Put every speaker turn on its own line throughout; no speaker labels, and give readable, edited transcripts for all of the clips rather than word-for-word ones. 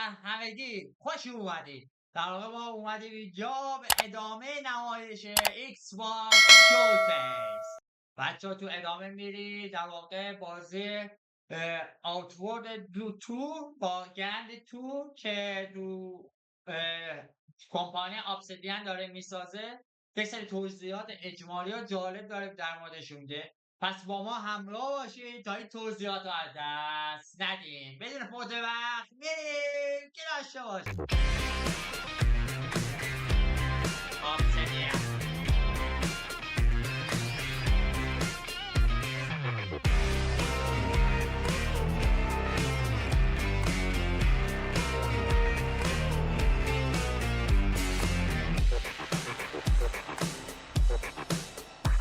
همگی خوش اومدید. در واقع ما اومدیم اینجا به ادامه نمایش ایکس باکس شوکیس. بچه تو ادامه میری در واقع بازی آوتورد دو تو با گند تو که دو کمپانی آبسیدین داره میسازه. یک سری توضیحات اجمالی و جالب داره در موردش میده. پس با ما همراه باشید تا این توضیحات رو از دست ندیم. بدون فوت وقت بریم که داشته باشید.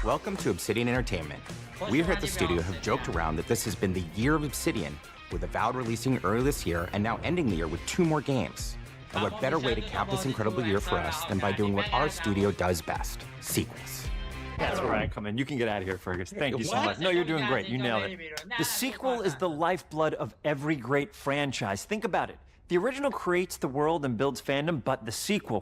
Welcome to Obsidian Entertainment. We here at the studio have joked around that this has been the year of Obsidian, with Avowed releasing early this year and now ending the year with 2 more games. And what better way to cap this incredible year for us than by doing what our studio does best, sequels.
That's where I come in. You can get out of here, Fergus. Thank you so much. No, you're doing great. You nailed it. The sequel is the lifeblood of every great franchise. Think about it. The original creates the world and builds fandom, but the sequel,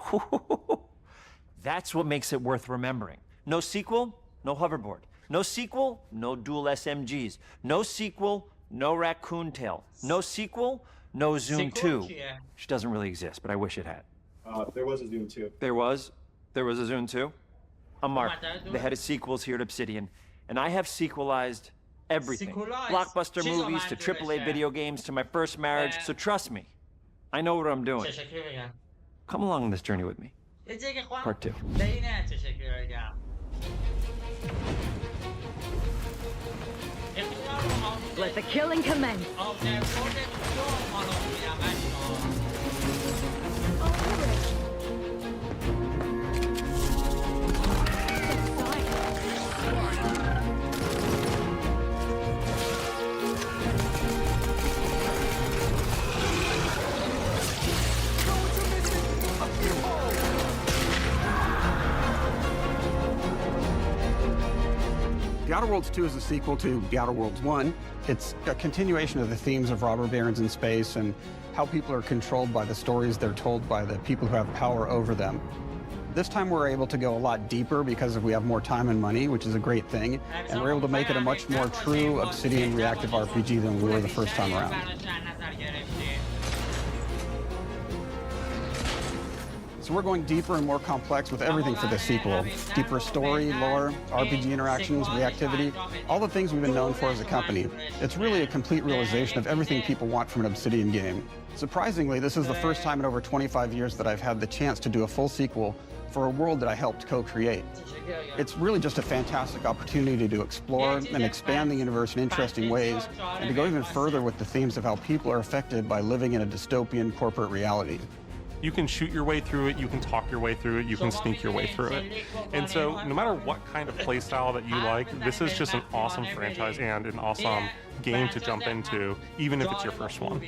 that's what makes it worth remembering. No sequel, no hoverboard. No sequel, no dual SMGs. No sequel, no raccoon tail. No sequel, no Zoom 2. Which doesn't really exist, but I wish it had.
There was a Zoom 2.
There was? There was a Zoom 2? I'm Mark, the head of sequels here at Obsidian, and I have sequelized everything. Blockbuster movies to AAA video games to my first marriage, so trust me, I know what I'm doing. Come along on this journey with me. Part 2.
Let the killing commence.
The Outer Worlds 2 is a sequel to The Outer Worlds 1. It's a continuation of the themes of robber barons in space and how people are controlled by the stories they're told by the people who have power over them. This time we're able to go a lot deeper because we have more time and money, which is a great thing, and we're able to make it a much more true Obsidian reactive RPG than we were the first time around. So we're going deeper and more complex with everything for this sequel. Deeper story, lore, RPG interactions, reactivity, all the things we've been known for as a company. It's really a complete realization of everything people want from an Obsidian game. Surprisingly, this is the first time in over 25 years that I've had the chance to do a full sequel for a world that I helped co-create. It's really just a fantastic opportunity to explore and expand the universe in interesting ways, and to go even further with the themes of how people are affected by living in a dystopian corporate reality.
You can shoot your way through it, you can talk your way through it, you can sneak your way through it. And so no matter what kind of playstyle that you like, this is just an awesome franchise and an awesome game to jump into, even if it's your first one.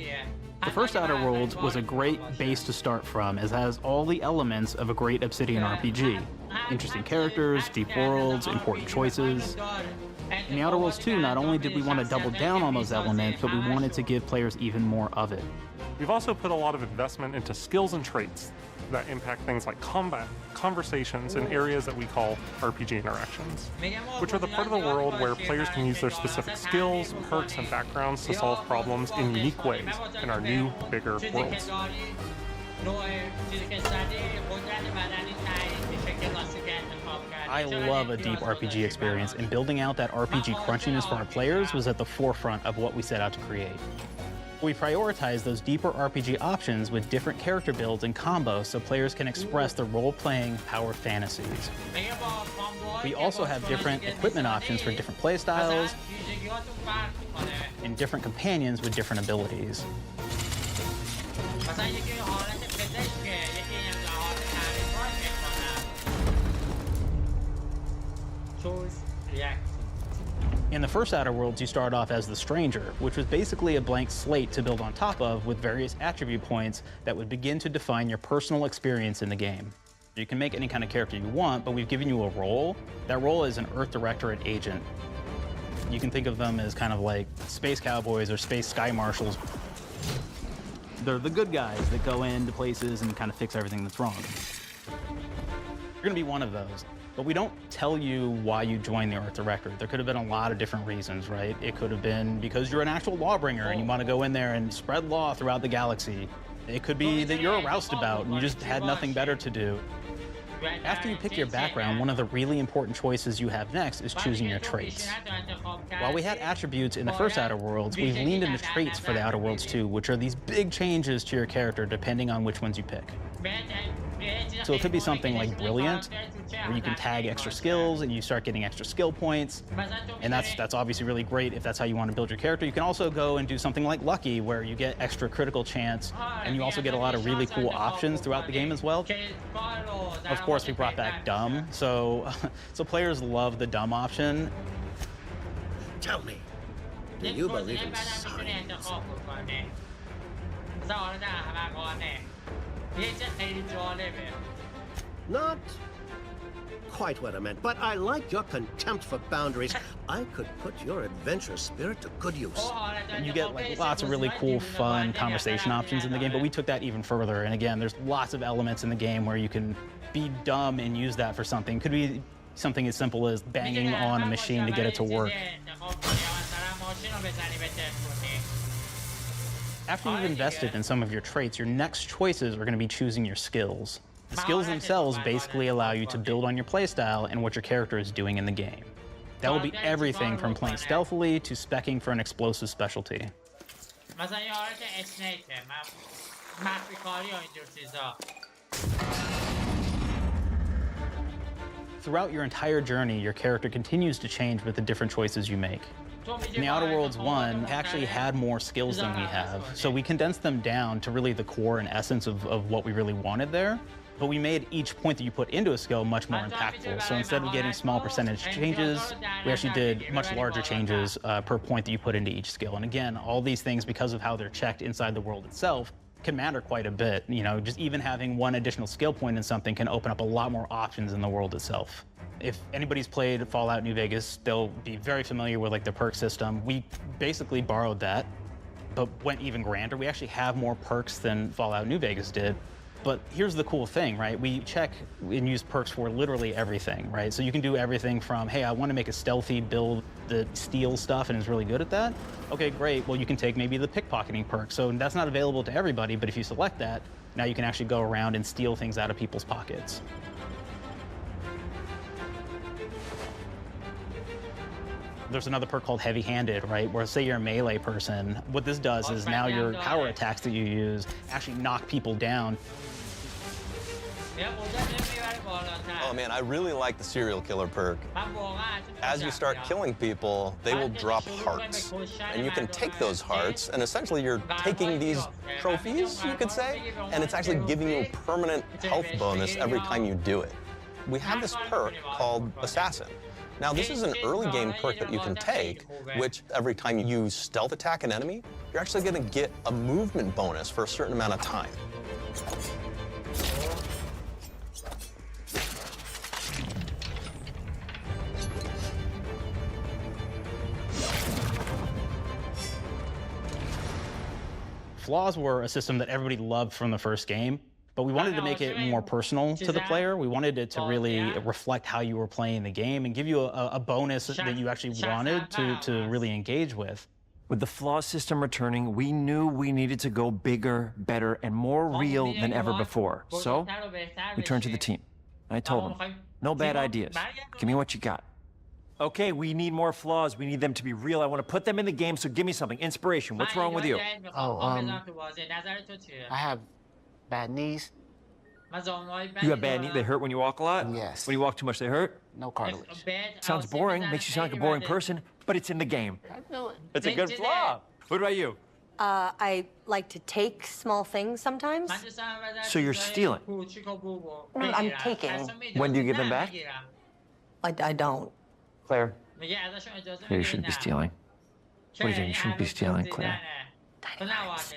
The first Outer Worlds was a great base to start from, as it has all the elements of a great Obsidian RPG. Interesting characters, deep worlds, important choices. In the Outer Worlds 2, not only did we want to double down on those elements, but we wanted to give players even more of it.
We've also put a lot of investment into skills and traits that impact things like combat, conversations, and areas that we call RPG interactions, which are the part of the world where players can use their specific skills, perks, and backgrounds to solve problems in unique ways in our new, bigger worlds.
I love a deep RPG experience, and building out that RPG crunchiness for our players was at the forefront of what we set out to create. We prioritize those deeper RPG options with different character builds and combos so players can express their role-playing power fantasies. We also have different equipment options for different playstyles and different companions with different abilities. In the first Outer Worlds, you start off as the Stranger, which was basically a blank slate to build on top of with various attribute points that would begin to define your personal experience in the game. You can make any kind of character you want, but we've given you a role. That role is an Earth Directorate agent. You can think of them as kind of like space cowboys or space sky marshals. They're the good guys that go into places and kind of fix everything that's wrong. You're gonna be one of those. But we don't tell you why you joined the art directorate. There could have been a lot of different reasons, right? It could have been because you're an actual lawbringer and you want to go in there and spread law throughout the galaxy. It could be that you're a roustabout and you just had nothing better to do. After you pick your background, one of the really important choices you have next is choosing your traits. While we had attributes in the first Outer Worlds, we've leaned into traits for the Outer Worlds too, which are these big changes to your character depending on which ones you pick. So it could be something like brilliant, where you can tag extra skills and you start getting extra skill points. And that's obviously really great if that's how you want to build your character. You can also go and do something like lucky, where you get extra critical chance, and you also get a lot of really cool options throughout the game as well. Of course, we brought back dumb, so players love the dumb option.
Tell me, do you believe in science? Not quite what I meant, but I like your contempt for boundaries. I could put your adventurous spirit to good use.
You get like lots of really cool, fun conversation options in the game, but we took that even further. And again, there's lots of elements in the game where you can be dumb and use that for something. Could be something as simple as banging on a machine to get it to work. After you've invested in some of your traits, your next choices are going to be choosing your skills. The skills themselves basically allow you to build on your playstyle and what your character is doing in the game. That will be everything from playing stealthily to speccing for an explosive specialty. Throughout your entire journey, your character continues to change with the different choices you make. In the Outer Worlds 1, we actually had more skills than we have, so we condensed them down to really the core and essence of what we really wanted there. But we made each point that you put into a skill much more impactful. So instead of getting small percentage changes, we actually did much larger changes per point that you put into each skill. And again, all these things, because of how they're checked inside the world itself, can matter quite a bit. You know, just even having one additional skill point in something can open up a lot more options in the world itself. If anybody's played Fallout New Vegas, they'll be very familiar with like the perk system. We basically borrowed that, but went even grander. We actually have more perks than Fallout New Vegas did. But here's the cool thing, right? We check and use perks for literally everything, right? So you can do everything from, hey, I want to make a stealthy build that steals stuff and is really good at that. Okay, great. Well, you can take maybe the pickpocketing perk. So that's not available to everybody, but if you select that, now you can actually go around and steal things out of people's pockets. There's another perk called heavy-handed, right? Where say you're a melee person, what this does is now your power attacks that you use actually knock people down.
Oh man, I really like the serial killer perk. As you start killing people, they will drop hearts. And you can take those hearts, and essentially you're taking these trophies, you could say, and it's actually giving you a permanent health bonus every time you do it. We have this perk called Assassin. Now, this is an early game perk that you can take, which every time you stealth attack an enemy, you're actually going to get a movement bonus for a certain amount of time.
Flaws were a system that everybody loved from the first game. But we wanted to make it more personal to the player. We wanted it to really reflect how you were playing the game and give you a bonus that you actually wanted to really engage with.
With the flaw system returning, we knew we needed to go bigger, better, and more real than ever before. So we turned to the team. I told them, no bad ideas. Give me what you got. Okay, we need more flaws. We need them to be real. I want to put them in the game, so give me something. Inspiration. What's wrong with you?
Oh, I have bad knees.
You have bad knees? They hurt when you walk a lot?
Yes.
When you walk too much, they hurt?
No cartilage.
Sounds boring. Makes you sound like a boring person, but it's in the game.
I know it.
It's a good flaw. What about you?
I like to take small things sometimes.
So you're stealing?
I'm taking.
When do you give them back?
I don't.
Claire. You shouldn't be stealing. What are you doing? You shouldn't be stealing, Claire.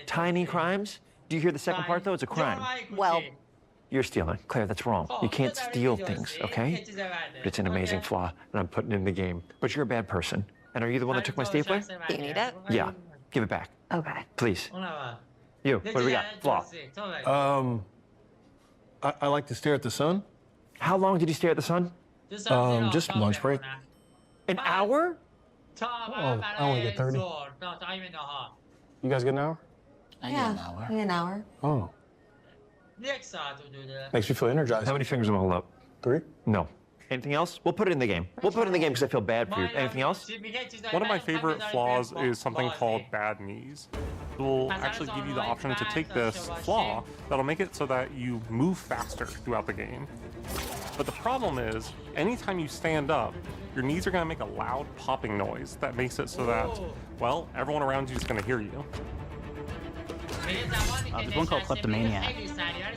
Tiny crimes? Do you hear the second part, though? It's a crime.
Well,
You're stealing. Claire, that's wrong. You can't steal things, okay? But it's an amazing flaw, and I'm putting it in the game. But you're a bad person. And are you the one that took my stapler?
do you need it?
Yeah. Give it back.
Okay.
Please. You, what do we got? Flaw.
I like to stare at the sun.
How long did you stare at the sun?
Just lunch break.
An hour?
Oh, I only get 30. You guys get an hour?
I get an hour.
Oh. Makes me feel energized.
How many fingers am I holding up?
3?
No. Anything else? We'll put it in the game. We'll put it in the game because I feel bad for you. Anything else?
One of my favorite flaws is something called bad knees. It will actually give you the option to take this flaw that'll make it so that you move faster throughout the game. But the problem is, anytime you stand up, your knees are going to make a loud popping noise that makes it so that, well, everyone around you is going to hear you.
There's one called Kleptomaniac.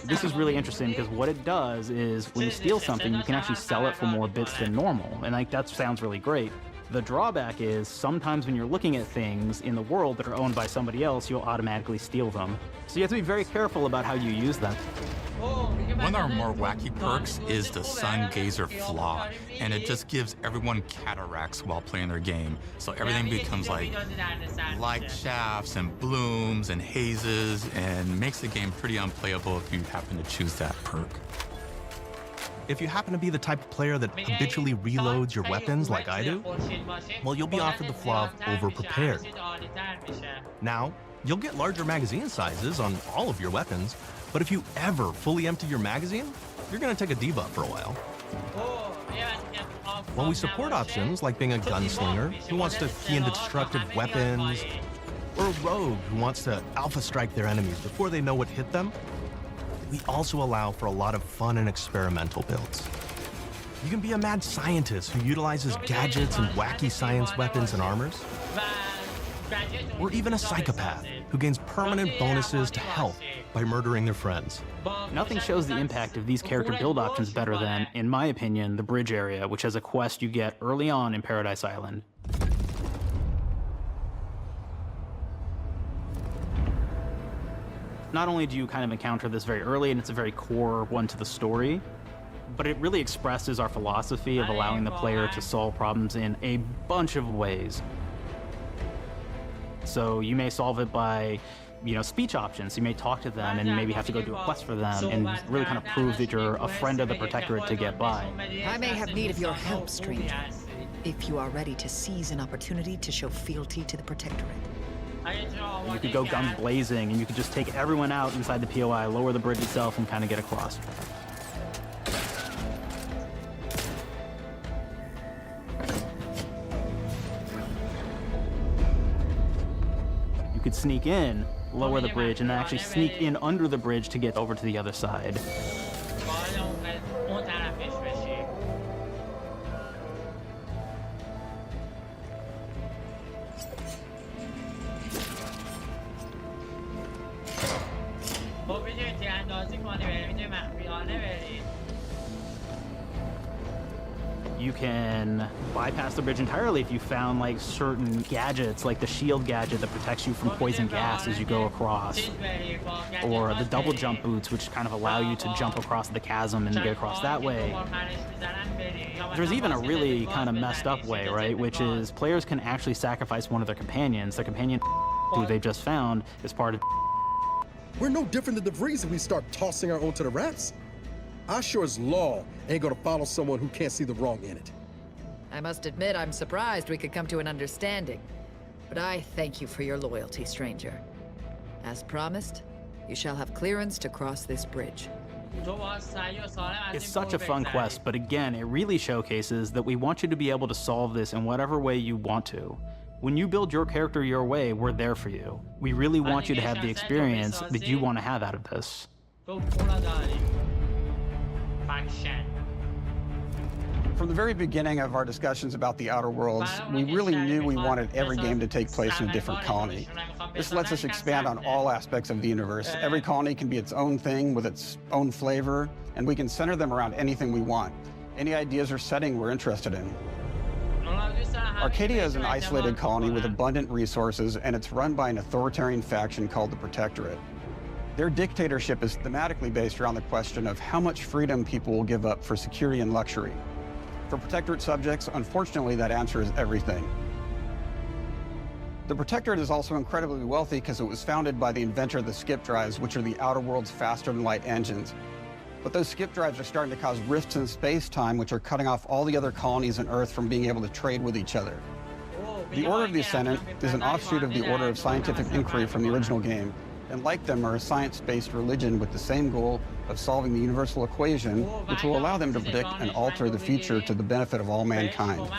This is really interesting because what it does is when you steal something, you can actually sell it for more bits than normal. And like that sounds really great. The drawback is sometimes when you're looking at things in the world that are owned by somebody else, you'll automatically steal them. So you have to be very careful about how you use them.
One of our more wacky perks is the Sun Gazer Flaw, and it just gives everyone cataracts while playing their game. So everything becomes like light shafts and blooms and hazes, and makes the game pretty unplayable if you happen to choose that perk.
If you happen to be the type of player that habitually reloads your weapons like I do, well, you'll be offered the flaw of over-prepared. Now, you'll get larger magazine sizes on all of your weapons, but if you ever fully empty your magazine, you're going to take a debuff for a while. While we support options like being a gunslinger who wants to key into destructive weapons, or a rogue who wants to alpha strike their enemies before they know what hit them, we also allow for a lot of fun and experimental builds. You can be a mad scientist who utilizes gadgets and wacky science weapons and armors, or even a psychopath who gains permanent bonuses to health by murdering their friends.
Nothing shows the impact of these character build options better than, in my opinion, the bridge area, which has a quest you get early on in Paradise Island. Not only do you kind of encounter this very early, and it's a very core one to the story, but it really expresses our philosophy of allowing the player to solve problems in a bunch of ways. So you may solve it by, speech options. You may talk to them and maybe have to go do a quest for them and really kind of prove that you're a friend of the Protectorate to get by.
I may have need of your help, stranger, if you are ready to seize an opportunity to show fealty to the Protectorate.
You could go guns blazing, and you could just take everyone out inside the POI, lower the bridge itself, and kind of get across. You could sneak in, lower the bridge, and then actually sneak in under the bridge to get over to the other side. You can bypass the bridge entirely if you found like certain gadgets, like the shield gadget that protects you from poison gas as you go across, or the double jump boots, which kind of allow you to jump across the chasm and get across that way. There's even a really kind of messed up way, right, which is players can actually sacrifice one of their companions. Their companion who they just found is part of.
We're no different than the Breeze if we start tossing our own to the rats. I sure as law ain't gonna follow someone who can't see the wrong in it.
I must admit I'm surprised we could come to an understanding. But I thank you for your loyalty, stranger. As promised, you shall have clearance to cross this bridge.
It's such a fun quest, but again, it really showcases that we want you to be able to solve this in whatever way you want to. When you build your character your way, we're there for you. We really want you to have the experience that you want to have out of this.
From the very beginning of our discussions about the Outer Worlds, we really knew we wanted every game to take place in a different colony. This lets us expand on all aspects of the universe. Every colony can be its own thing with its own flavor, and we can center them around anything we want. Any ideas or setting we're interested in. Arcadia is an isolated colony with abundant resources, and it's run by an authoritarian faction called the Protectorate. Their dictatorship is thematically based around the question of how much freedom people will give up for security and luxury. For Protectorate subjects, unfortunately, that answer is everything. The Protectorate is also incredibly wealthy because it was founded by the inventor of the skip drives, which are the outer world's faster-than-light engines. But those skip drives are starting to cause rifts in space-time, which are cutting off all the other colonies on Earth from being able to trade with each other. The Order of the Ascendant is an offshoot of the Order of Scientific Inquiry from the original game, and like them are a science-based religion with the same goal of solving the universal equation, which will allow them to predict and alter the future to the benefit of all mankind.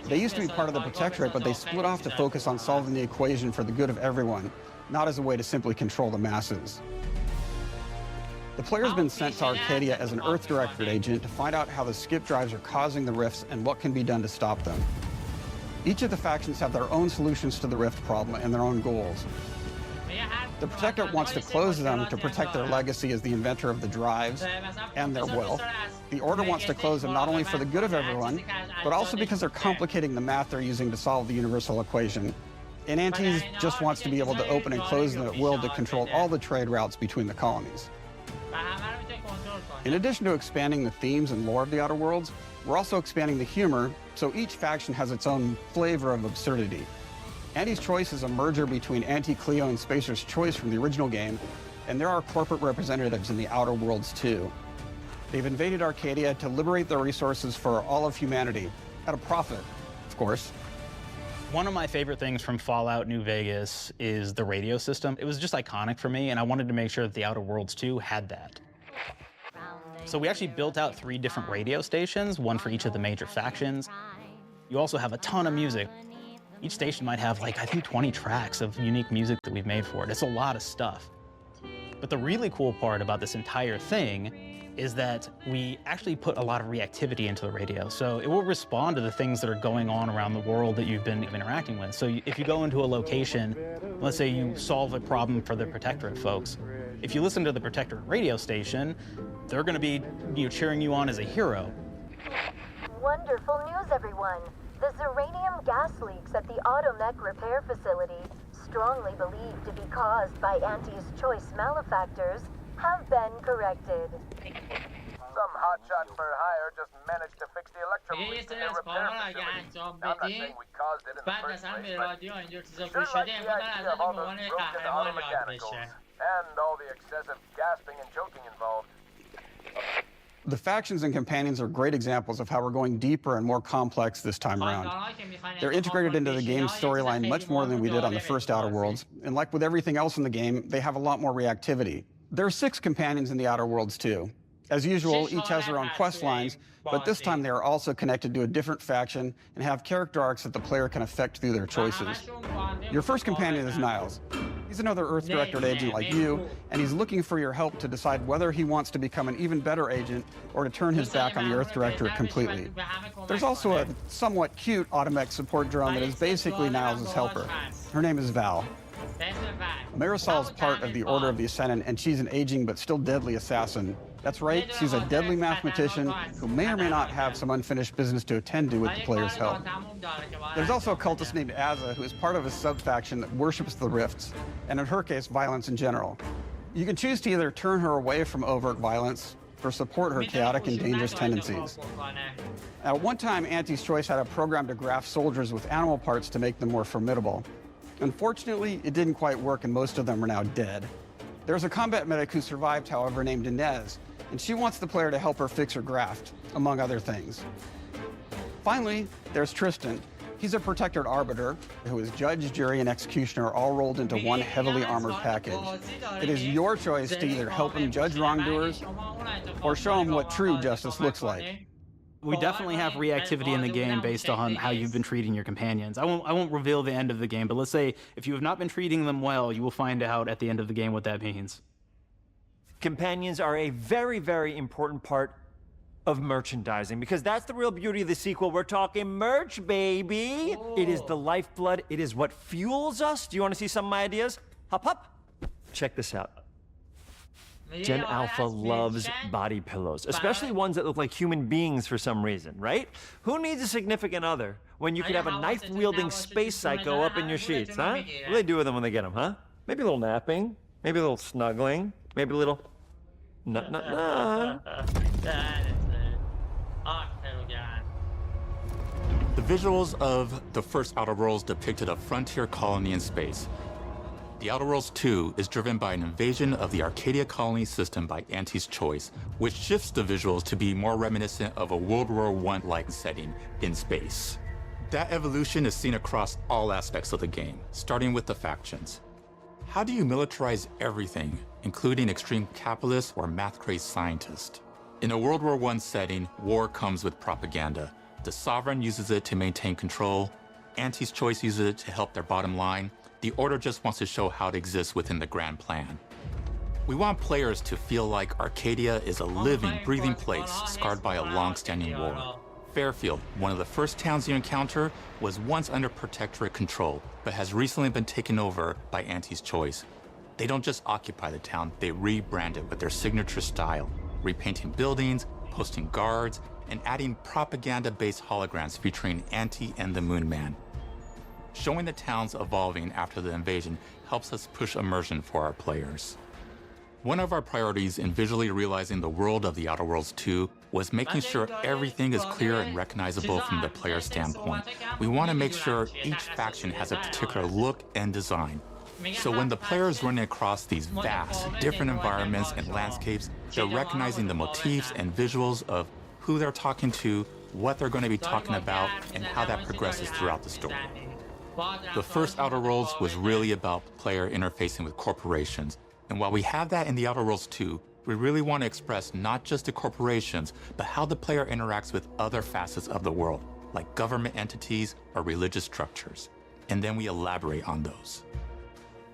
They used to be part of the Protectorate, but they split off to focus on solving the equation for the good of everyone, not as a way to simply control the masses. The player's been sent to Arcadia as an Earth Directorate agent to find out how the skip drives are causing the rifts and what can be done to stop them. Each of the factions have their own solutions to the rift problem and their own goals. The Protectorate wants to close them to protect their legacy as the inventor of the drives and their wealth. The Order wants to close them not only for the good of everyone, but also because they're complicating the math they're using to solve the universal equation. And Antes just wants to be able to open and close them at will to control all the trade routes between the colonies. In addition to expanding the themes and lore of the Outer Worlds, we're also expanding the humor, so each faction has its own flavor of absurdity. Anti's Choice is a merger between Anti-Cleo and Spacer's Choice from the original game, and there are corporate representatives in the Outer Worlds too. They've invaded Arcadia to liberate their resources for all of humanity, at a profit, of course.
One of my favorite things from Fallout New Vegas is the radio system. It was just iconic for me, and I wanted to make sure that the Outer Worlds 2 had that. So we actually built out 3 different radio stations, one for each of the major factions. You also have a ton of music. Each station might have, like, I think 20 tracks of unique music that we've made for it. It's a lot of stuff. But the really cool part about this entire thing is that we actually put a lot of reactivity into the radio. So it will respond to the things that are going on around the world that you've been interacting with. So if you go into a location, let's say you solve a problem for the Protectorate folks, if you listen to the Protectorate radio station, they're gonna be cheering you on as a hero.
Wonderful news, everyone. The Zeranium gas leaks at the Automech repair facility, strongly believed to be caused by Anti's Choice malefactors, have been corrected.
Some hotshot for hire just managed to fix the electrolyte in the repair facility. I'm not saying we caused it in the first place, but sure like the idea of all those broken auto mechanicals and all the excessive gasping and choking involved.
The factions and companions are great examples of how we're going deeper and more complex this time around. They're integrated into the game's storyline much more than we did on the first Outer Worlds, and like with everything else in the game, they have a lot more reactivity. There are 6 companions in the Outer Worlds too. As usual, each has their own quest lines, but this time they are also connected to a different faction and have character arcs that the player can affect through their choices. Your first companion is Niles. He's another Earth Directorate agent like you, and he's looking for your help to decide whether he wants to become an even better agent or to turn his back on the Earth Directorate completely. There's also a somewhat cute Automech support drone that is basically Niles' helper. Her name is Val. Marisol's part of the Order of the Ascendant, and she's an aging but still deadly assassin. That's right, she's a deadly mathematician who may or may not have some unfinished business to attend to with the player's help. There's also a cultist named Azza who is part of a sub-faction that worships the rifts, and in her case, violence in general. You can choose to either turn her away from overt violence or support her chaotic and dangerous tendencies. At one time, Anti's Choice had a program to graft soldiers with animal parts to make them more formidable. Unfortunately, it didn't quite work, and most of them are now dead. There's a combat medic who survived, however, named Inez, and she wants the player to help her fix her graft, among other things. Finally, there's Tristan. He's a Protectorate arbiter who is judge, jury, and executioner all rolled into one heavily armored package. It is your choice to either help him judge wrongdoers or show him what true justice looks like.
We definitely have reactivity in the game based on how you've been treating your companions. I won't reveal the end of the game, but let's say if you have not been treating them well, you will find out at the end of the game what that means.
Companions are a very, very important part of merchandising, because that's the real beauty of the sequel. We're talking merch, baby. It is the lifeblood. It is what fuels us. Do you want to see some of my ideas? Hop, hop. Check this out. Gen Alpha loves body pillows, especially ones that look like human beings for some reason, right? Who needs a significant other when you could have a knife-wielding space psycho up in your sheets, huh? What do they do with them when they get them, huh? Maybe a little napping, maybe a little snuggling, maybe a little nut.
The visuals of the first Outer Worlds depicted a frontier colony in space. The Outer Worlds 2 is driven by an invasion of the Arcadia colony system by Anti's choice, which shifts the visuals to be more reminiscent of a World War I-like setting in space. That evolution is seen across all aspects of the game, starting with the factions. How do you militarize everything, including extreme capitalists or math-crazed scientists? In a World War I setting, war comes with propaganda. The Sovereign uses it to maintain control. Anti's choice uses it to help their bottom line. The Order just wants to show how it exists within the grand plan. We want players to feel like Arcadia is a living, breathing place scarred by a long-standing war. Fairfield, one of the first towns you encounter, was once under protectorate control, but has recently been taken over by Anti's choice. They don't just occupy the town, they rebrand it with their signature style, repainting buildings, posting guards, and adding propaganda-based holograms featuring Anti and the Moon Man. Showing the towns evolving after the invasion helps us push immersion for our players. One of our priorities in visually realizing the world of the Outer Worlds 2 was making sure everything is clear and recognizable from the player standpoint. We want to make sure each faction has a particular look and design. So when the player is running across these vast, different environments and landscapes, they're recognizing the motifs and visuals of who they're talking to, what they're going to be talking about, and how that progresses throughout the story. The first Outer Worlds was really about the player interfacing with corporations. And while we have that in the Outer Worlds 2, we really want to express not just the corporations, but how the player interacts with other facets of the world, like government entities or religious structures. And then we elaborate on those.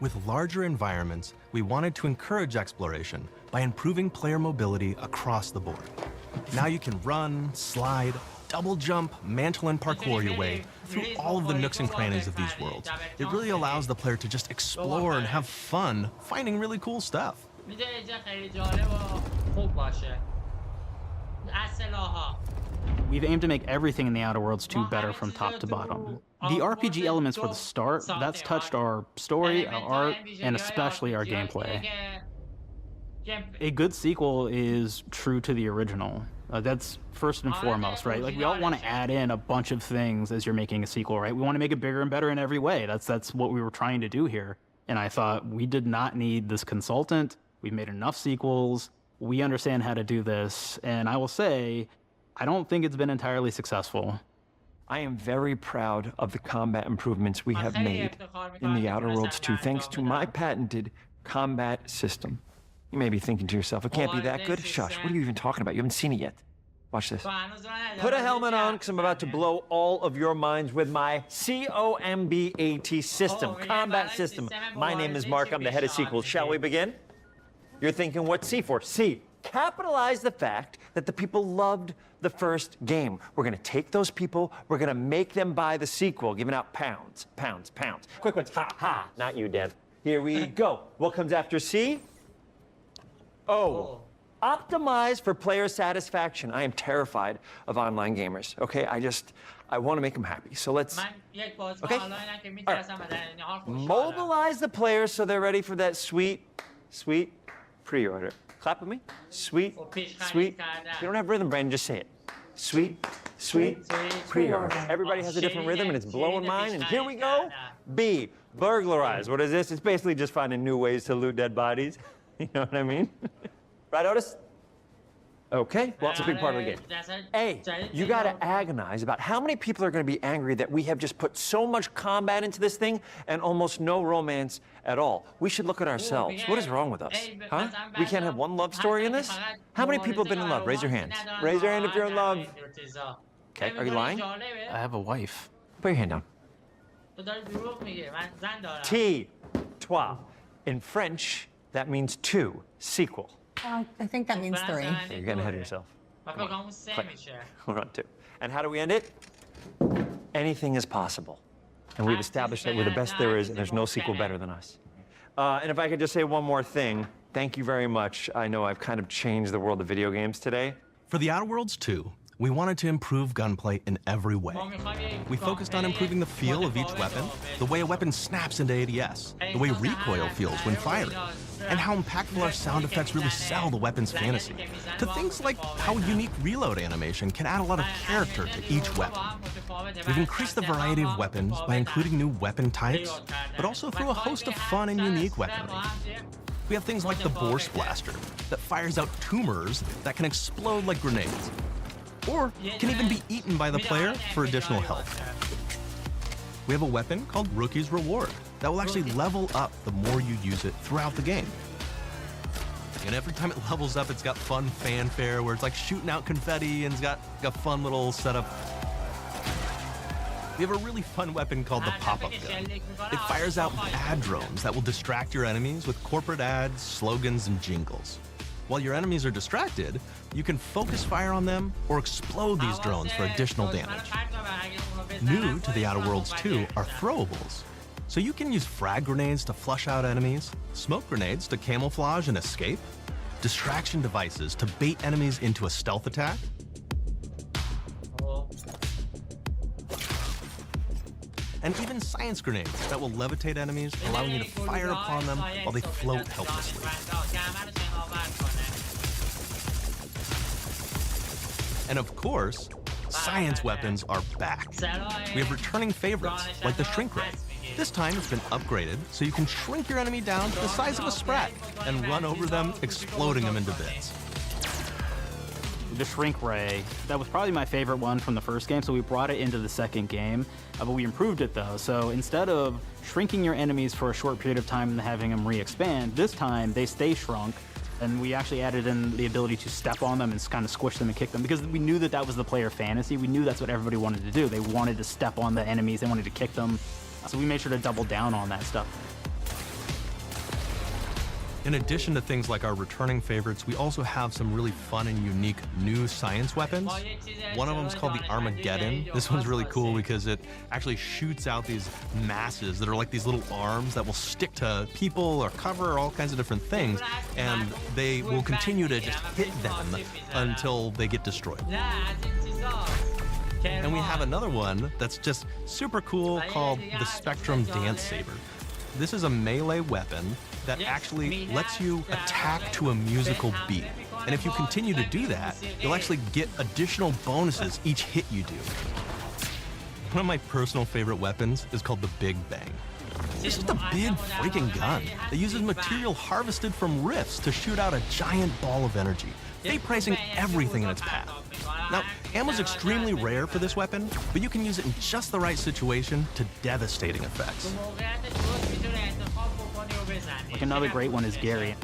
With larger environments, we wanted to encourage exploration by improving player mobility across the board. Now you can run, slide, double jump, mantle, and parkour your way through all of the nooks and crannies of these worlds. It really allows the player to just explore and have fun finding really cool stuff.
We've aimed to make everything in the Outer Worlds 2 better from top to bottom. The RPG elements were the start. That's touched our story, our art, and especially our gameplay. A good sequel is true to the original. That's first and foremost, right? Like, we all want to add in a bunch of things as you're making a sequel, right? We want to make it bigger and better in every way. That's what we were trying to do here. And I thought we did not need this consultant. We've made enough sequels. We understand how to do this. And I will say, I don't think it's been entirely successful.
I am very proud of the combat improvements we have made in the Outer Worlds 2, thanks to my patented combat system. You may be thinking to yourself, it can't be that good. Shush, what are you even talking about? You haven't seen it yet. Watch this. Put a helmet on, because I'm about to blow all of your minds with my COMBAT system, combat system. My name is Mark, I'm the head of sequels. Shall we begin? You're thinking, what's C for? C, capitalize the fact that the people loved the first game. We're gonna take those people, we're gonna make them buy the sequel, giving out pounds, pounds, pounds. Quick ones, ha, ha, not you, Dev. Here we go. What comes after C? O. Optimize for player satisfaction. I am terrified of online gamers, okay? I want to make them happy. So let's, okay? All right. Mobilize the players so they're ready for that sweet pre-order. Clap with me. Sweet. You don't have rhythm, Brandon, just say it. Sweet pre-order. Everybody has a different rhythm and it's blowing mine, and here we go. B, burglarize. What is this? It's basically just finding new ways to loot dead bodies. You know what I mean? Right, Otis? Okay, well, it's a big part of the game. A, you gotta agonize about how many people are gonna be angry that we have just put so much combat into this thing and almost no romance at all. We should look at ourselves. What is wrong with us? Huh? We can't have one love story in this? How many people have been in love? Raise your hands. Raise your hand if you're in love. Okay, are you lying?
I have a wife.
Put your hand down. T, toi. In French, that means two, sequel.
I think that means 3.
You're getting ahead of yourself. We're on 2. And how do we end it? Anything is possible. And we've established that we're the best there is, and there's no sequel better than us. And if I could just say one more thing, thank you very much. I know I've kind of changed the world of video games today.
For the Outer Worlds 2, we wanted to improve gunplay in every way. We focused on improving the feel of each weapon, the way a weapon snaps into ADS, the way recoil feels when firing, and how impactful our sound effects really sell the weapon's fantasy, to things like how a unique reload animation can add a lot of character to each weapon. We've increased the variety of weapons by including new weapon types, but also through a host of fun and unique weaponry. We have things like the Bourse Blaster that fires out tumors that can explode like grenades, or can even be eaten by the player for additional health. We have a weapon called Rookie's Reward that will actually level up the more you use it throughout the game. And every time it levels up, it's got fun fanfare where it's like shooting out confetti and it's got a fun little setup. We have a really fun weapon called the pop-up gun. It fires out ad drones that will distract your enemies with corporate ads, slogans, and jingles. While your enemies are distracted, you can focus fire on them or explode these drones for additional damage. New to the Outer Worlds 2 are throwables. So you can use frag grenades to flush out enemies, smoke grenades to camouflage and escape, distraction devices to bait enemies into a stealth attack, and even science grenades that will levitate enemies, allowing you to fire upon them while they float helplessly. And of course, science weapons are back. We have returning favorites, like the shrink ray. This time it's been upgraded, so you can shrink your enemy down to the size of a sprat and run over them, exploding them into bits.
The shrink ray, that was probably my favorite one from the first game, so we brought it into the second game, but we improved it though. So instead of shrinking your enemies for a short period of time and having them re-expand, this time they stay shrunk, and we actually added in the ability to step on them and kind of squish them and kick them, because we knew that that was the player fantasy. We knew that's what everybody wanted to do. They wanted to step on the enemies, they wanted to kick them, so we made sure to double down on that stuff.
In addition to things like our returning favorites, we also have some really fun and unique new science weapons. One of them is called the Armageddon. This one's really cool because it actually shoots out these masses that are like these little arms that will stick to people or cover or all kinds of different things, and they will continue to just hit them until they get destroyed. And we have another one that's just super cool called the Spectrum Dance Saber. This is a melee weapon that actually lets you attack to a musical beat. And if you continue to do that, you'll actually get additional bonuses each hit you do. One of my personal favorite weapons is called the Big Bang. It's just a big freaking gun that uses material harvested from rifts to shoot out a giant ball of energy, vaporizing everything in its path. Now, ammo's extremely rare for this weapon, but you can use it in just the right situation to devastating effects.
Like another great one is Gary.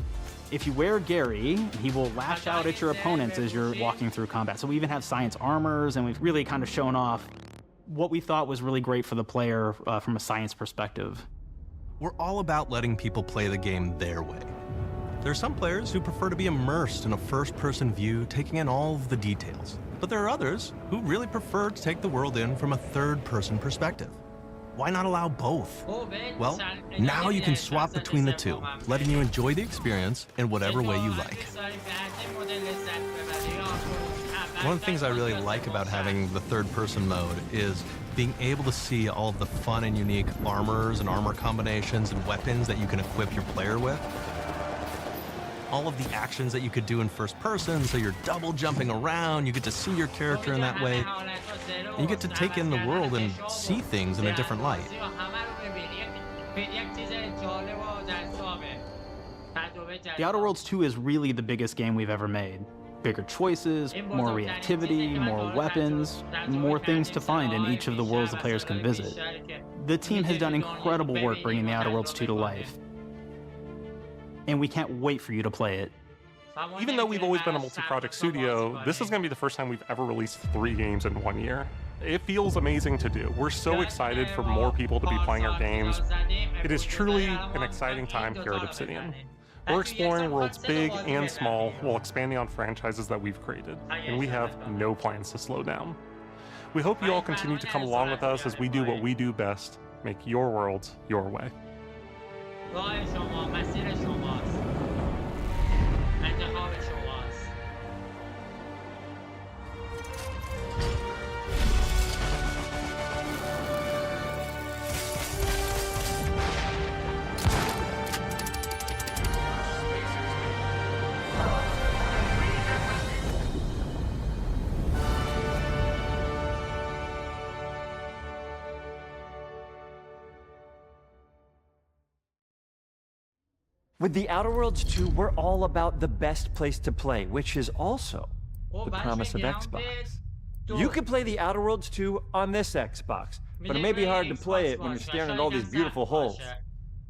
If you wear Gary, he will lash out at your opponents as you're walking through combat. So we even have science armors, and we've really kind of shown off what we thought was really great for the player from a science perspective.
We're all about letting people play the game their way. There are some players who prefer to be immersed in a first-person view, taking in all of the details. But there are others who really prefer to take the world in from a third-person perspective. Why not allow both? Well, now you can swap between the two, letting you enjoy the experience in whatever way you like. One of the things I really like about having the third-person mode is being able to see all of the fun and unique armors and armor combinations and weapons that you can equip your player with. All of the actions that you could do in first person, so you're double jumping around, you get to see your character in that way. And you get to take in the world and see things in a different light.
The Outer Worlds 2 is really the biggest game we've ever made. Bigger choices, more reactivity, more weapons, more things to find in each of the worlds the players can visit. The team has done incredible work bringing the Outer Worlds 2 to life, and we can't wait for you to play it.
Even though we've always been a multi-project studio, this is going to be the first time we've ever released 3 games in 1 year. It feels amazing to do. We're so excited for more people to be playing our games. It is truly an exciting time here at Obsidian. We're exploring worlds big and small while expanding on franchises that we've created, and we have no plans to slow down. We hope you all continue to come along with us as we do what we do best, make your worlds your way.
With The Outer Worlds 2, we're all about the best place to play, which is also the promise of Xbox. You can play The Outer Worlds 2 on this Xbox, but it may be hard to play it when you're staring at all these beautiful holes.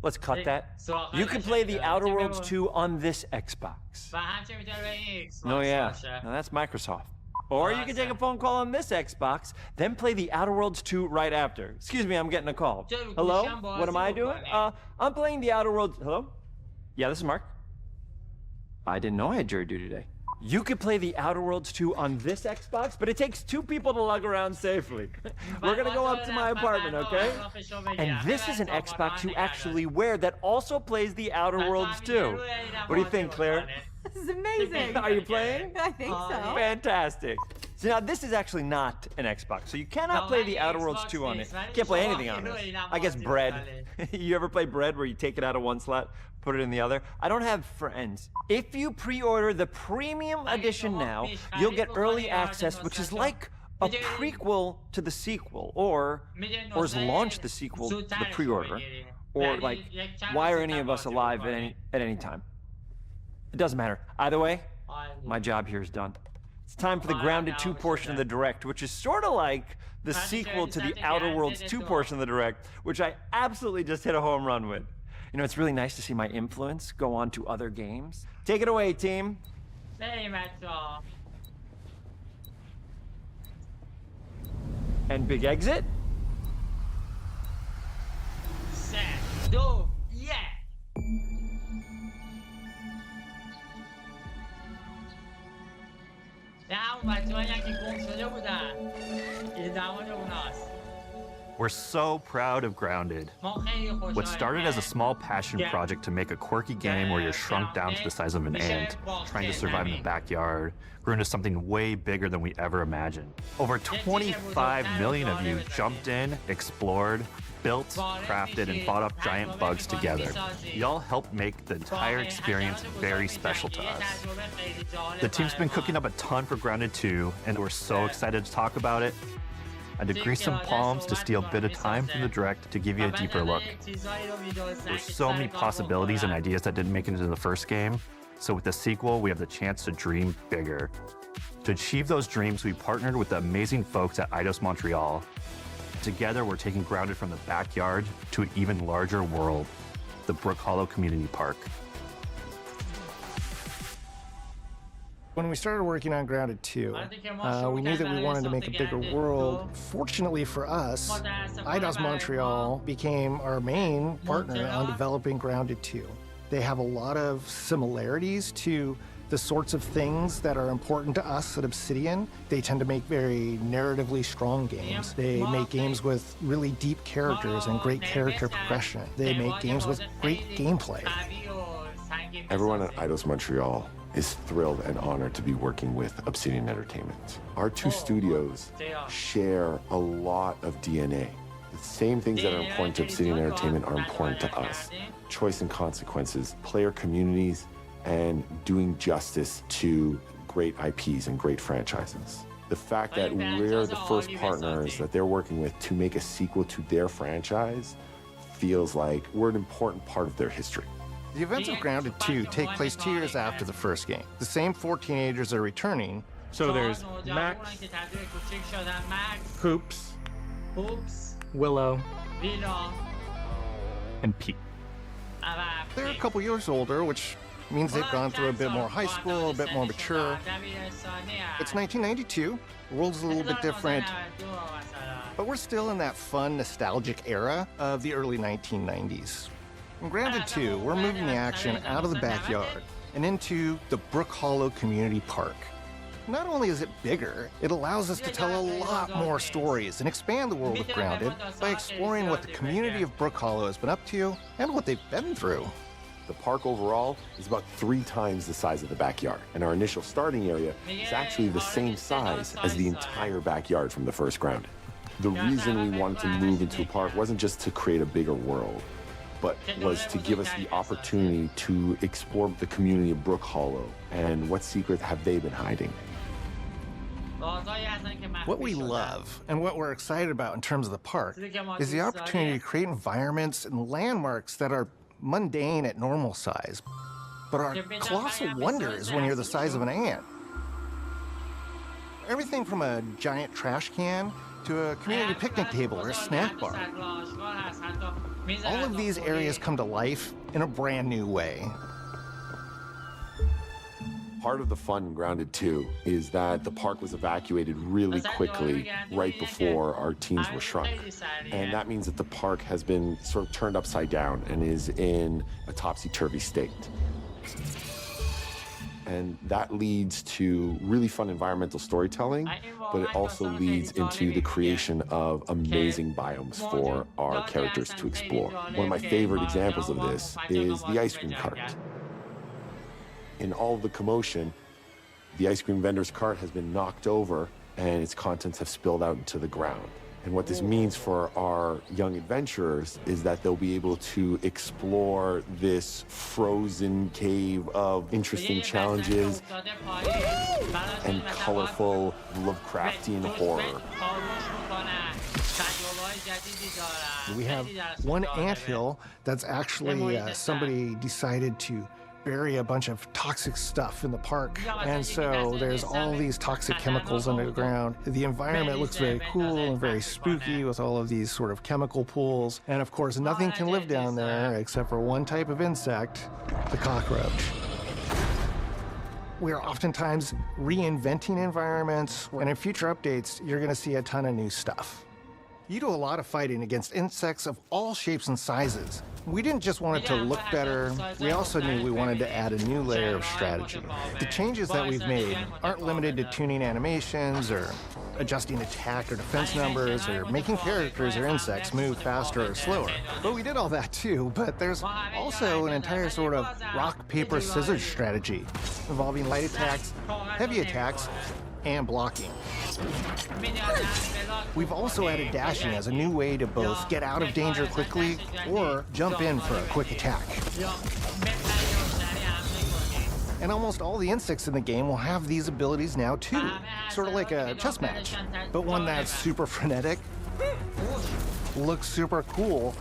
Let's cut that. You can play The Outer Worlds 2 on this Xbox. Oh yeah, now that's Microsoft. Or you can take a phone call on this Xbox, then play The Outer Worlds 2 right after. Excuse me, I'm getting a call. Hello? What am I doing? I'm playing The Outer Worlds. Hello? Yeah, this is Mark. I didn't know I had jury duty today. You could play The Outer Worlds 2 on this Xbox, but it takes 2 people to lug around safely. We're gonna go up to my apartment, okay? And this is an Xbox you actually wear that also plays The Outer Worlds 2. What do you think, Claire?
This is amazing.
Are you playing?
I think so.
Fantastic. So now this is actually not an Xbox, so you cannot play The Outer Worlds 2 on it. You can't play anything on this. I guess Bread. You ever play Bread where you take it out of one slot, put it in the other? I don't have friends. If you pre-order the premium edition now, you'll get early access, which is like a prequel to the sequel, or launch the sequel to the pre-order, or like, why are any of us alive at any time? It doesn't matter. Either way, my job here is done. It's time for the Grounded 2 portion of the Direct, which is sort of like the sequel to the Outer Worlds 2 portion of the Direct, which I absolutely just hit a home run with. You know, it's really nice to see my influence go on to other games. Take it away, team. And big exit.
Set, do, yeah.
We're so proud of Grounded. What started as a small passion project to make a quirky game where you're shrunk down to the size of an ant, trying to survive in the backyard, grew into something way bigger than we ever imagined. Over 25 million of you jumped in, explored, built, crafted, and fought off giant bugs together. Y'all helped make the entire experience very special to us. The team's been cooking up a ton for Grounded 2, and we're so excited to talk about it. I had to grease some palms to steal a bit of time from the Direct to give you a deeper look. There's so many possibilities and ideas that didn't make it into the first game, so with the sequel, we have the chance to dream bigger. To achieve those dreams, we partnered with the amazing folks at Eidos Montreal. Together, we're taking Grounded from the backyard to an even larger world, the Brook Hollow Community Park.
When we started working on Grounded 2, we knew that we wanted to make a bigger world. Fortunately for us, Eidos Montreal became our main partner on developing Grounded 2. They have a lot of similarities to the sorts of things that are important to us at Obsidian. They tend to make very narratively strong games. They make games with really deep characters and great character progression. They make games with great gameplay.
Everyone at Eidos Montreal is thrilled and honored to be working with Obsidian Entertainment. Our two studios share a lot of DNA. The same things that are important to Obsidian Entertainment are important to us. Choice and consequences, player communities, and doing justice to great IPs and great franchises. The fact that we're the first partners that they're working with to make a sequel to their franchise feels like we're an important part of their history.
The events of Grounded 2 take place 2 years after the first game. The same 4 teenagers are returning.
So there's Max, Hoops, Willow, and Pete.
They're a couple years older, which means they've gone through a bit more high school, a bit more mature. It's 1992. The world's a little bit different. But we're still in that fun, nostalgic era of the early 1990s. In Grounded 2, we're moving the action out of the backyard and into the Brook Hollow Community Park. Not only is it bigger, it allows us to tell a lot more stories and expand the world of Grounded by exploring what the community of Brook Hollow has been up to and what they've been through.
The park overall is about 3 times the size of the backyard, and our initial starting area is actually the same size as the entire backyard from the first Grounded. The reason we wanted to move into a park wasn't just to create a bigger world, but was to give us the opportunity to explore the community of Brook Hollow and what secrets have they been hiding.
What we love and what we're excited about in terms of the park is the opportunity to create environments and landmarks that are mundane at normal size, but are colossal wonders when you're the size of an ant. Everything from a giant trash can to a community picnic table or a snack bar. All of these areas come to life in a brand new way.
Part of the fun in Grounded 2 is that the park was evacuated really quickly right before our teens were shrunk. And that means that the park has been sort of turned upside down and is in a topsy-turvy state. And that leads to really fun environmental storytelling, but it also leads into the creation of amazing biomes for our characters to explore. One of my favorite examples of this is the ice cream cart. In all of the commotion, the ice cream vendor's cart has been knocked over and its contents have spilled out into the ground. And what this means for our young adventurers is that they'll be able to explore this frozen cave of interesting challenges and colorful Lovecraftian horror.
We have one anthill that's actually somebody decided to bury a bunch of toxic stuff in the park, and so there's all these toxic chemicals under the ground. The environment looks very cool and very spooky with all of these sort of chemical pools, and of course nothing can live down there except for one type of insect, the cockroach. We are oftentimes reinventing environments, and in future updates you're going to see a ton of new stuff. You do a lot of fighting against insects of all shapes and sizes. We didn't just want it to look better, we also knew we wanted to add a new layer of strategy. The changes that we've made aren't limited to tuning animations or adjusting attack or defense numbers or making characters or insects move faster or slower. But we did all that too, but there's also an entire sort of rock, paper, scissors strategy involving light attacks, heavy attacks, and blocking. We've also added dashing as a new way to both get out of danger quickly or jump in for a quick attack. And almost all the insects in the game will have these abilities now too, sort of like a chess match, but one that's super frenetic, looks super cool,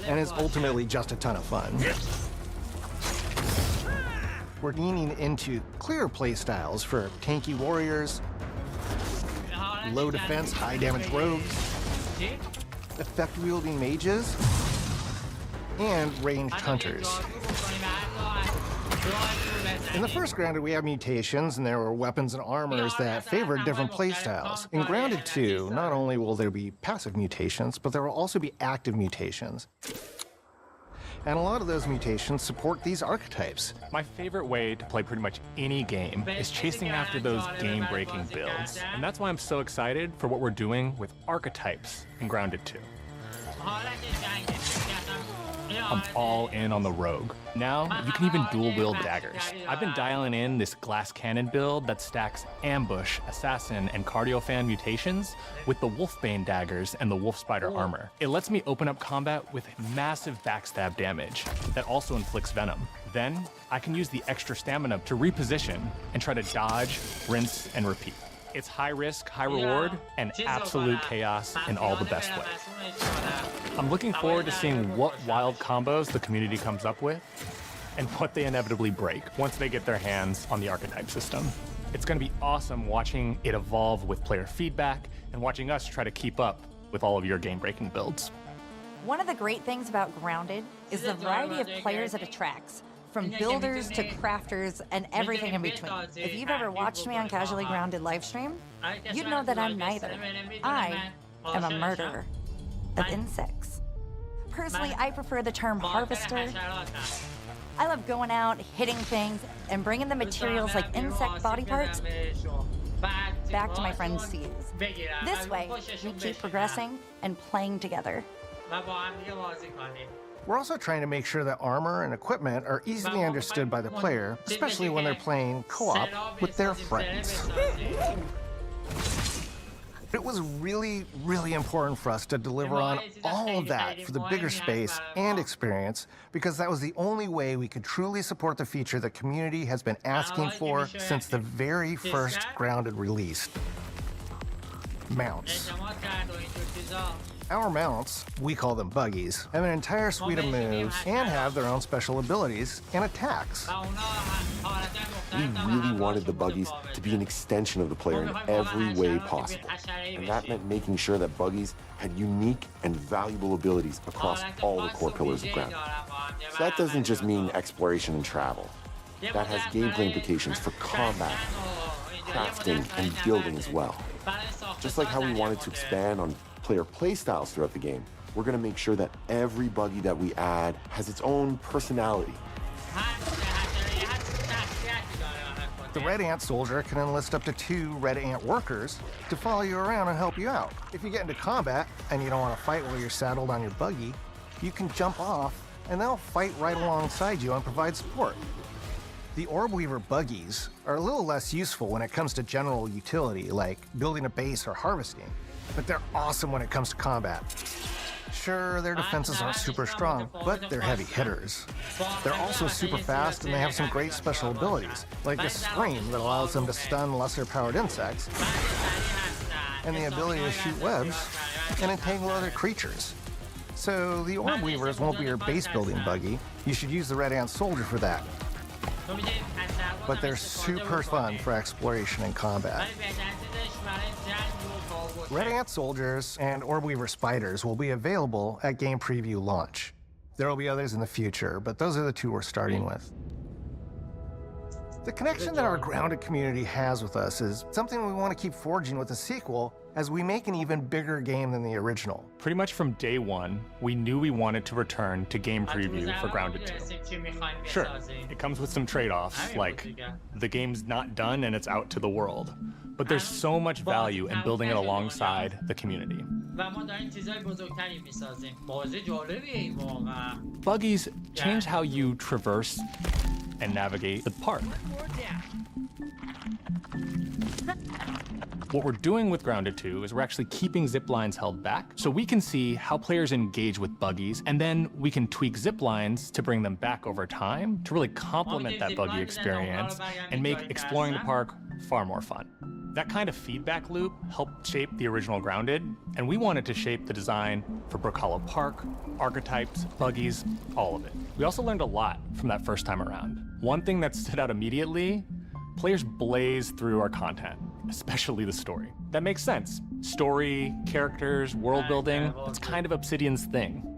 and is ultimately just a ton of fun. We're leaning into clear play styles for tanky warriors, low defense, high damage rogues, effect-wielding mages, and ranged hunters. In the first Grounded, we have mutations, and there were weapons and armors that favored different playstyles. In Grounded 2, not only will there be passive mutations, but there will also be active mutations. And a lot of those mutations support these archetypes.
My favorite way to play pretty much any game is chasing after those game-breaking builds. And that's why I'm so excited for what we're doing with archetypes in Grounded 2. I'm all in on the rogue. Now, you can even dual-wield daggers. I've been dialing in this glass cannon build that stacks ambush, assassin, and cardio fan mutations with the wolfbane daggers and the wolf spider armor. It lets me open up combat with massive backstab damage that also inflicts venom. Then, I can use the extra stamina to reposition and try to dodge, rinse, and repeat. It's high risk, high reward, and absolute chaos in all the best ways. I'm looking forward to seeing what wild combos the community comes up with and what they inevitably break once they get their hands on the archetype system. It's going to be awesome watching it evolve with player feedback and watching us try to keep up with all of your game-breaking builds.
One of the great things about Grounded is the variety of players it attracts. From builders to crafters and everything in between. If you've ever watched me on Casually Grounded livestream, you'd know that I'm neither. I am a murderer of insects. Personally, I prefer the term harvester. I love going out, hitting things, and bringing the materials like insect body parts back to my friends to use. This way, we keep progressing and playing together.
We're also trying to make sure that armor and equipment are easily understood by the player, especially when they're playing co-op with their friends. It was really, really important for us to deliver on all of that for the bigger space and experience, because that was the only way we could truly support the feature the community has been asking for since the very first Grounded release. mounts. Our mounts, we call them buggies, have an entire suite of moves and have their own special abilities and attacks.
We really wanted the buggies to be an extension of the player in every way possible. And that meant making sure that buggies had unique and valuable abilities across all the core pillars of Grounded. So that doesn't just mean exploration and travel. That has gameplay implications for combat, crafting, and building as well. Just like how we wanted to expand on player playstyles throughout the game, we're going to make sure that every buggy that we add has its own personality.
The Red Ant soldier can enlist up to 2 Red Ant workers to follow you around and help you out. If you get into combat and you don't want to fight while you're saddled on your buggy, you can jump off and they'll fight right alongside you and provide support. The Orb Weaver buggies are a little less useful when it comes to general utility, like building a base or harvesting, but they're awesome when it comes to combat. Sure, their defenses aren't super strong, but they're heavy hitters. They're also super fast and they have some great special abilities, like a scream that allows them to stun lesser-powered insects, and the ability to shoot webs and entangle other creatures. So the Orb Weavers won't be your base-building buggy. You should use the Red Ant Soldier for that. But they're super fun for exploration and combat. Red Ant Soldiers and Orb Weaver Spiders will be available at game preview launch. There will be others in the future, but those are the 2 we're starting with. The connection that our Grounded community has with us is something we want to keep forging with the sequel as we make an even bigger game than the original.
Pretty much from day one, we knew we wanted to return to game preview for Grounded 2. Sure, it comes with some trade-offs, like the game's not done and it's out to the world. But there's so much value in building it alongside the community. Buggies change how you traverse and navigate the park. What we're doing with Grounded 2 is we're actually keeping zip lines held back so we can see how players engage with buggies, and then we can tweak zip lines to bring them back over time to really complement that buggy experience and make exploring the park far more fun. That kind of feedback loop helped shape the original Grounded, and we wanted to shape the design for Brook Hollow Park, archetypes, buggies, all of it. We also learned a lot from that first time around. One thing that stood out immediately, players blaze through our content, especially the story. That makes sense. Story, characters, world building, that's kind of Obsidian's thing.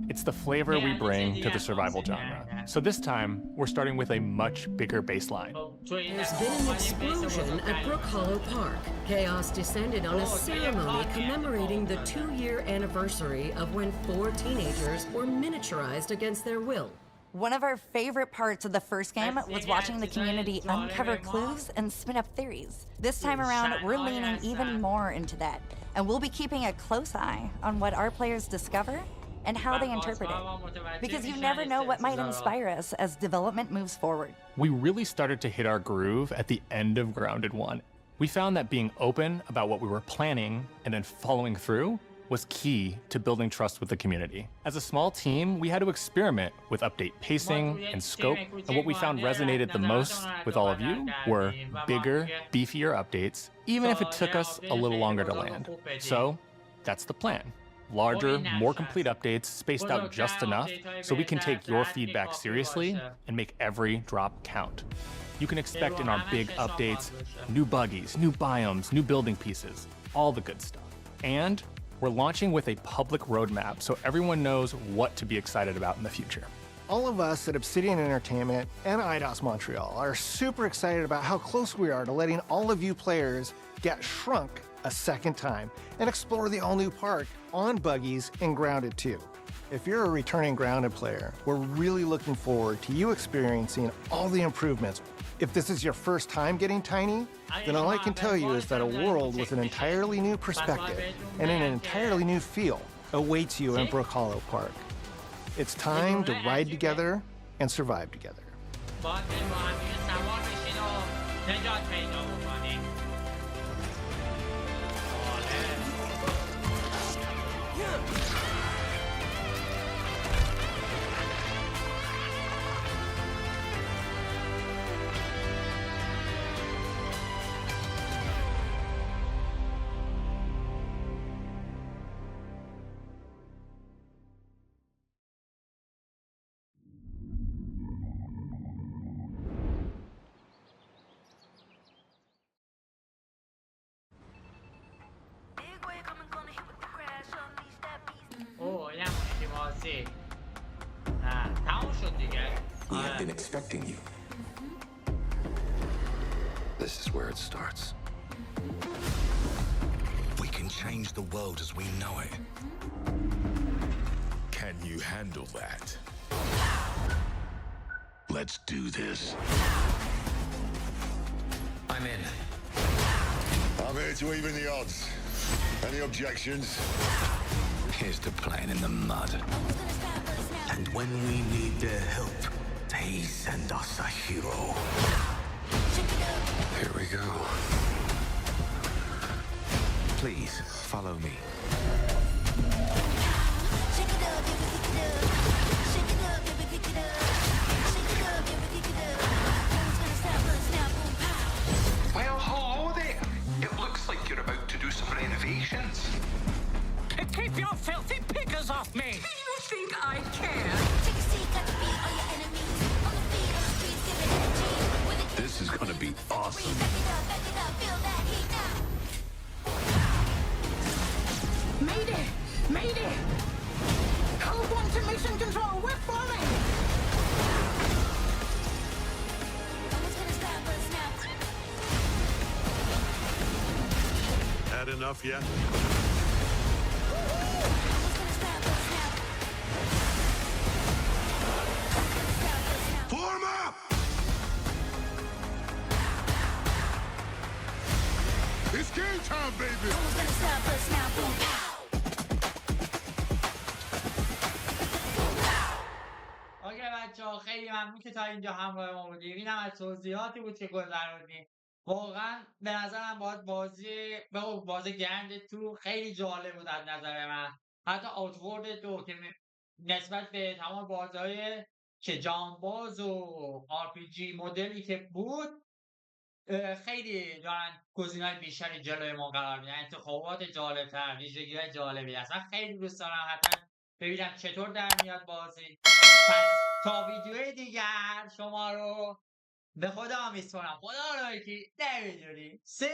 It's the flavor we bring to the survival genre. So this time, we're starting with a much bigger baseline.
There's been an explosion at Brook Hollow Park. Chaos descended on a ceremony commemorating the 2-year anniversary of when 4 teenagers were miniaturized against their will.
One of our favorite parts of the first game was watching the community uncover clues and spin up theories. This time around, we're leaning even more into that, and we'll be keeping a close eye on what our players discover and how they interpret it, because you never know what might inspire us as development moves forward.
We really started to hit our groove at the end of Grounded 1. We found that being open about what we were planning and then following through was key to building trust with the community. As a small team, we had to experiment with update pacing and scope, and what we found resonated the most with all of you were bigger, beefier updates, even if it took us a little longer to land. So that's the plan. Larger, more complete updates spaced out just enough so we can take your feedback seriously and make every drop count. You can expect in our big updates, new buggies, new biomes, new building pieces, all the good stuff. And we're launching with a public roadmap so everyone knows what to be excited about in the future.
All of us at Obsidian Entertainment and IDOS Montreal are super excited about how close we are to letting all of you players get shrunk a second time and explore the all-new park on buggies in Grounded 2. If you're a returning Grounded player, we're really looking forward to you experiencing all the improvements. If this is your first time getting tiny, then all I can tell you is that a world with an entirely new perspective and an entirely new feel awaits you in Brook Hollow Park. It's time to ride together and survive together.
بازی تموم شد دیگه.
We have been expecting you. This is where it starts. We can change the world as we know it. Can you handle that? Let's do this. I'm in. I'm here to even the odds. Any objections? Here's to playing in the mud. And when we need their help, they send us a hero. Here we go. Please, follow me.
Well, hello there. It looks like you're about to do some renovations.
Keep your filthy pickers off me!
You think I care?
This is gonna be awesome.
Mayday! Mayday! Code 1 to mission control, we're falling!
Had enough yet? Form up! It's game time, baby!
اوکی بچه ها، خیلی ممنون که تا اینجا همراه ما بودیم. اینم از توضیحاتی بود که گذروندیم. واقعا به نظرم بازی گرند تو خیلی جالب بود از نظر من. حتی آوتورد دو که نسبت به تمام بازی‌های که جانباز و RPG مدلی که بود خیلی دارن گزینه‌های بیشتری جلوی ما قرار میدن، انتخابات جالب‌تر، ویژگی‌های جالبی هست. من خیلی دوست دارم حتما ببینم چطور در میاد بازی. پس تا ویدیوی دیگر شما رو به خدا میسپارم. خدا رو که نمیدونی. سی